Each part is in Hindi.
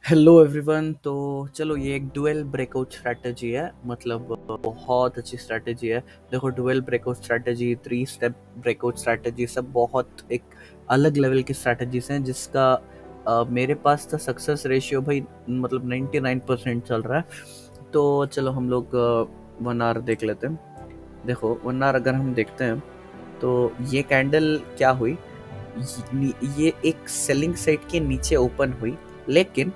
Hello everyone. तो चलो, ये एक डुअल ब्रेकआउट स्ट्रैटेजी है। मतलब बहुत अच्छी स्ट्रैटेजी है। देखो, dual breakout strategy, 3 step breakout strategy, सब बहुत एक अलग लेवल की स्ट्रैटेजीज हैं जिसका मेरे पास तो सक्सेस रेशियो भाई मतलब 99% चल रहा है। तो चलो हम लोग 1 आवर देख लेते हैं। देखो, 1 आवर अगर हम देखते हैं तो ये कैंडल क्या हुई, ये एक सेलिंग साइड के नीचे ओपन हुई। लेकिन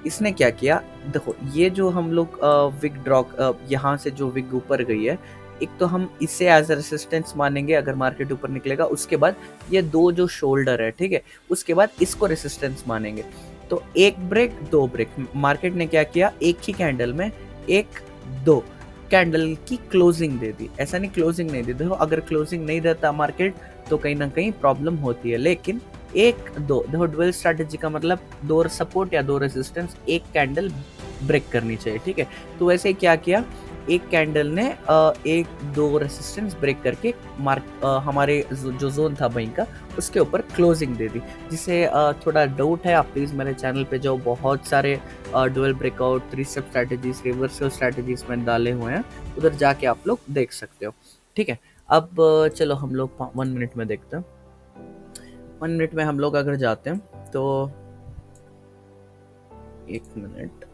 इसने क्या किया, देखो ये जो हम लोग विग ड्रॉ, यहाँ से जो विग ऊपर गई है, एक तो हम इसे एज अ रेसिस्टेंस मानेंगे अगर मार्केट ऊपर निकलेगा। उसके बाद ये दो जो शोल्डर है, ठीक है, उसके बाद इसको रेसिस्टेंस मानेंगे। तो एक ब्रेक, दो ब्रेक, मार्केट ने क्या किया, एक ही कैंडल में एक दो कैंडल की क्लोजिंग दे दी। ऐसा नहीं क्लोजिंग नहीं दी, देखो अगर क्लोजिंग नहीं देता मार्केट तो कहीं ना कहीं प्रॉब्लम होती है। लेकिन एक दो, देखो डुअल स्ट्रैटेजी का मतलब दो सपोर्ट या दो रेजिस्टेंस एक कैंडल ब्रेक करनी चाहिए, ठीक है। तो वैसे ही क्या किया, एक कैंडल ने एक दो रेसिस्टेंस ब्रेक करके हमारे जो जोन था बैंक का, उसके ऊपर क्लोजिंग दे दी। जिसे थोड़ा डाउट है, आप प्लीज़ मेरे चैनल पे जाओ, बहुत सारे dual breakout, 3 step strategies, reversal strategies मैंने डाले हुए हैं, उधर जाके आप लोग देख सकते हो, ठीक है। अब चलो हम लोग 1 मिनट में देखते हैं। 1 मिनट में हम लोग अगर जाते हैं तो 1 मिनट,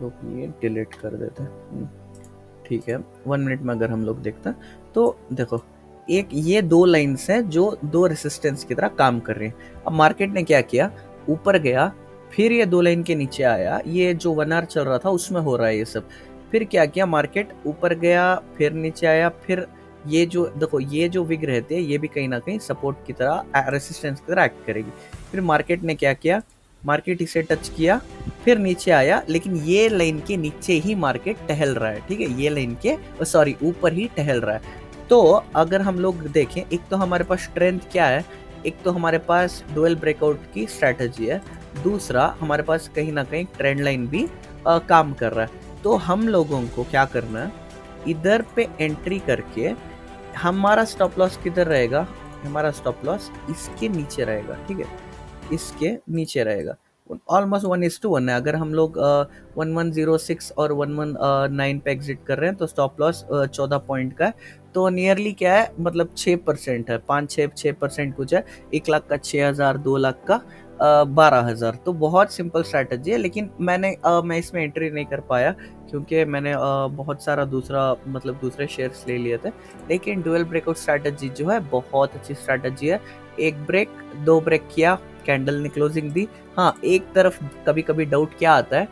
लोग ये डिलीट कर देते हैं, ठीक है। 1 मिनट में अगर हम लोग देखते हैं तो देखो, एक ये दो लाइन्स हैं जो दो रेसिस्टेंस की तरह काम कर रही हैं। अब मार्केट ने क्या किया, ऊपर गया, फिर ये दो लाइन के नीचे आया। ये जो 1 आवर चल रहा था उसमें हो रहा है ये सब। फिर क्या किया, मार्केट ऊपर गया, फिर नीचे आया, फिर ये जो देखो, ये जो विग रहते हैं ये भी कहीं ना कहीं सपोर्ट की तरह, रेसिस्टेंस की तरह एक्ट करेगी। फिर मार्केट ने क्या किया, मार्केट इसे टच किया, फिर नीचे आया, लेकिन ये लाइन के नीचे ही मार्केट टहल रहा है, ठीक है। ये लाइन के सॉरी ऊपर ही टहल रहा है। तो अगर हम लोग देखें, एक तो हमारे पास स्ट्रेंथ क्या है, एक तो हमारे पास डुअल ब्रेकआउट की स्ट्रैटेजी है, दूसरा हमारे पास कहीं ना कहीं ट्रेंड लाइन भी काम कर रहा है। तो हम लोगों को क्या करना है, इधर पे एंट्री करके, हमारा स्टॉप लॉस किधर रहेगा, हमारा स्टॉप लॉस इसके नीचे रहेगा, ठीक है, इसके नीचे रहेगा। ऑलमोस्ट 1:1 है। अगर हम लोग 1106 और 119 पे एग्जिट कर रहे हैं तो स्टॉप लॉस 14 पॉइंट का है। तो नियरली क्या है, मतलब 6% है, 5-6% कुछ है। 1 लाख का 6,000, 2 लाख का 12,000। तो बहुत सिंपल स्ट्रैटेजी है। लेकिन मैं इसमें एंट्री नहीं कर पाया क्योंकि मैंने बहुत सारा दूसरे शेयर्स ले लिए थे। लेकिन डुअल ब्रेकआउट स्ट्रैटेजी जो है बहुत अच्छी स्ट्रैटेजी है। एक ब्रेक, दो ब्रेक किया, कैंडल ने क्लोजिंग दी। हाँ, एक तरफ कभी कभी डाउट क्या आता है,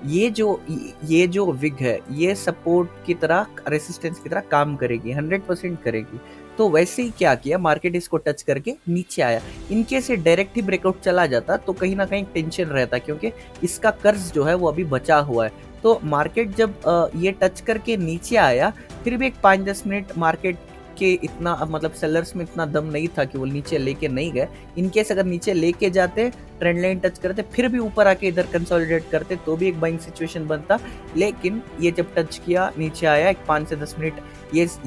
ये जो विग है ये सपोर्ट की तरह, रेसिस्टेंस की तरह काम करेगी, 100% करेगी। तो वैसे ही क्या किया, मार्केट इसको टच करके नीचे आया। इनकेस ये डायरेक्ट ही ब्रेकआउट चला जाता तो कहीं ना कहीं टेंशन रहता, क्योंकि इसका कर्ज जो है वो अभी बचा हुआ है। तो मार्केट जब ये टच करके नीचे आया, फिर भी एक 5-10 मिनट मार्केट के इतना, मतलब सेलर्स में इतना दम नहीं था कि वो नीचे लेके नहीं गए। इनकेस अगर नीचे लेके जाते, ट्रेंड लाइन टच करते, फिर भी ऊपर आके इधर कंसोलिडेट करते तो भी एक बाइंग सिचुएशन बनता। लेकिन ये जब टच किया, नीचे आया, एक 5 से 10 मिनट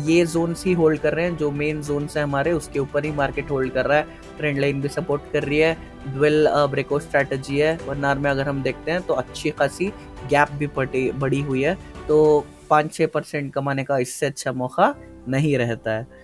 ये जोन ही होल्ड कर रहे हैं, जो मेन जोन है हमारे, उसके ऊपर ही मार्केट होल्ड कर रहा है। ट्रेंड लाइन भी सपोर्ट कर रही है। डुअल ब्रेकआउट स्ट्रैटेजी है। 1 आवर में अगर हम देखते हैं तो अच्छी खासी गैप भी बड़ी हुई है। तो 5-6% कमाने का इससे अच्छा मौका नहीं रहता है।